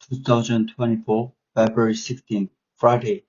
2024, February 16, Friday.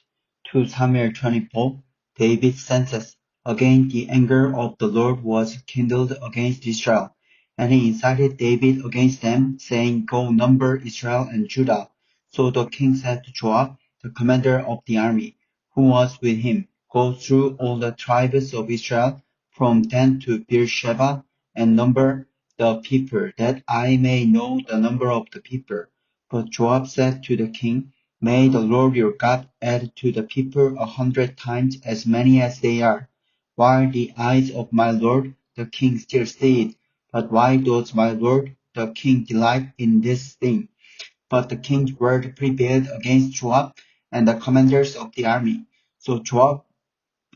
2 Samuel 24, David senses. Again the anger of the Lord was kindled against Israel, and he incited David against them, saying, Go number Israel and Judah. So the king said to Joab, the commander of the army, who was with him, Go through all the tribes of Israel, from Dan to Beersheba, and number the people, that I may know the number of the people. But Joab said to the king, May the Lord your God add to the people 100 times as many as they are. While the eyes of my lord the king still see it, but why does my lord the king delight in this thing? But the king's word prevailed against Joab and the commanders of the army. So Joab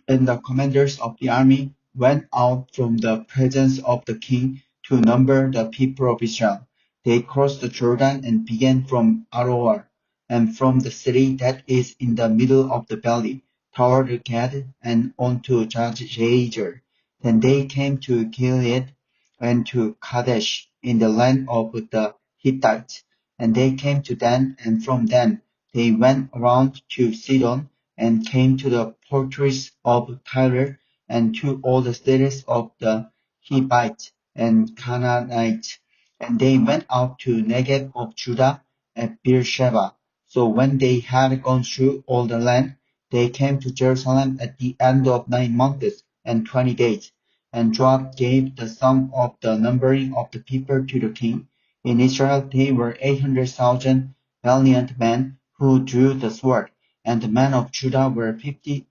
and the commanders of the army went out from the presence of the king to number the people of Israel. They crossed the Jordan and began from Aroer, and from the city that is in the middle of the valley, toward Gad and on to Jazer. Then they came to Gilead and to Kadesh in the land of the Hittites. And they came to Dan, and from Dan they went around to Sidon, and came to the fortress of Tyre, and to all the cities of the Hivites and Canaanites. And they went out to Negev of Judah at Beersheba. So when they had gone through all the land, they came to Jerusalem at the end of 9 months and 20 days. And Joab gave the sum of the numbering of the people to the king. In Israel they were 800,000 valiant men who drew the sword, and the men of Judah were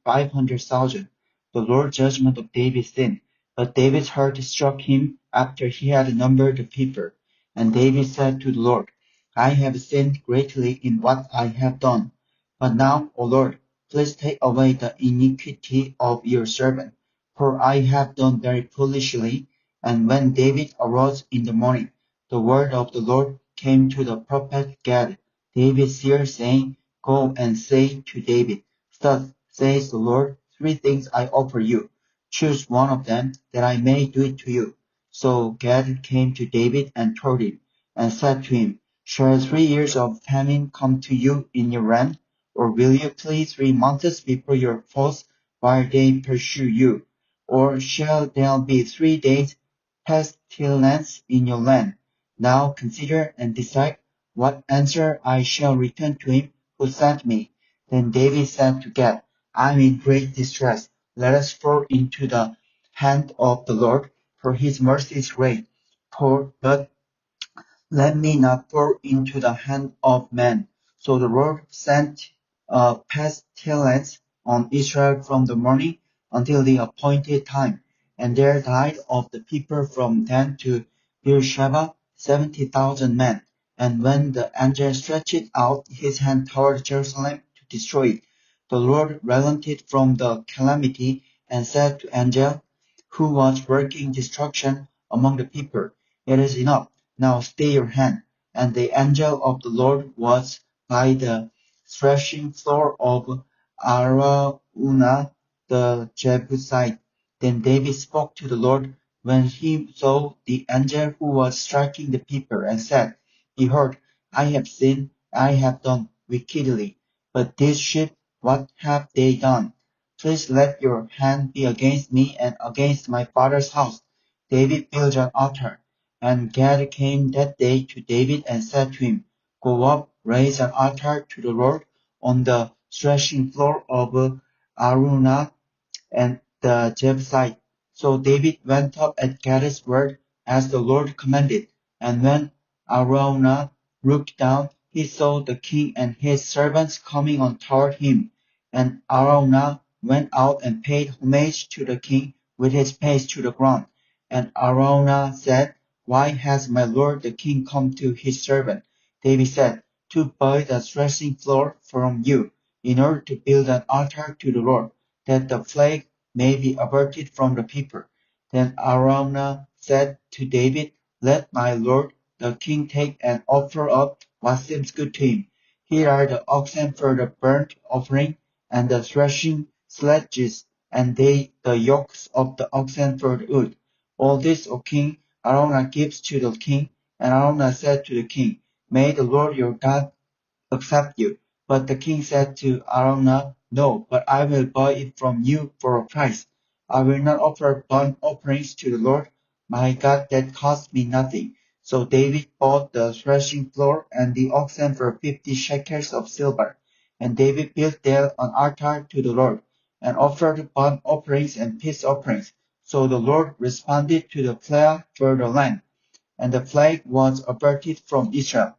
500,000. The Lord's judgment of David's sin. But David's heart struck him after he had numbered the people. And David said to the Lord, I have sinned greatly in what I have done. But now, O Lord, please take away the iniquity of your servant, for I have done very foolishly. And when David arose in the morning, the word of the Lord came to the prophet Gad, David's seer, saying, Go and say to David, Thus says the Lord, 3 things I offer you. Choose one of them, that I may do it to you. So Gad came to David and told him, and said to him, Shall 3 years of famine come to you in your land? Or will you flee 3 months before your foes while they pursue you? Or shall there be 3 days pestilence in your land? Now consider and decide what answer I shall return to him who sent me. Then David said to Gad, I am in great distress. Let us fall into the hand of the Lord, for his mercy is great. But let me not fall into the hand of man. So the Lord sent a pestilence on Israel from the morning until the appointed time, and there died of the people from Dan to Beersheba 70,000 men. And when the angel stretched out his hand toward Jerusalem to destroy it, the Lord relented from the calamity and said to the angel who was working destruction among the people, It is enough. Now stay your hand. And the angel of the Lord was by the threshing floor of Araunah the Jebusite. Then David spoke to the Lord when he saw the angel who was striking the people, and said, Behold, I have sinned, I have done wickedly. But these sheep, what have they done? Please let your hand be against me and against my father's house. David built an altar. And Gad came that day to David and said to him, Go up, raise an altar to the Lord on the threshing floor of Araunah and the Jebusite. So David went up at Gad's word as the Lord commanded. And when Araunah looked down, he saw the king and his servants coming on toward him. And Araunah went out and paid homage to the king with his face to the ground. And Araunah said, Why has my lord the king come to his servant? David said, To buy the threshing floor from you, in order to build an altar to the Lord, that the plague may be averted from the people. Then Araunah said to David, Let my lord the king take and offer up what seems good to him. Here are the oxen for the burnt offering, and the threshing sledges, and the yokes of the oxen for the wood. All this, O king, Araunah gives to the king. And Araunah said to the king, May the Lord your God accept you. But the king said to Araunah, No, but I will buy it from you for a price. I will not offer burnt offerings to the Lord my God that cost me nothing. So David bought the threshing floor and the oxen for 50 shekels of silver. And David built there an altar to the Lord, and offered burnt offerings and peace offerings. So the Lord responded to the prayer for the land, and the plague was averted from Israel.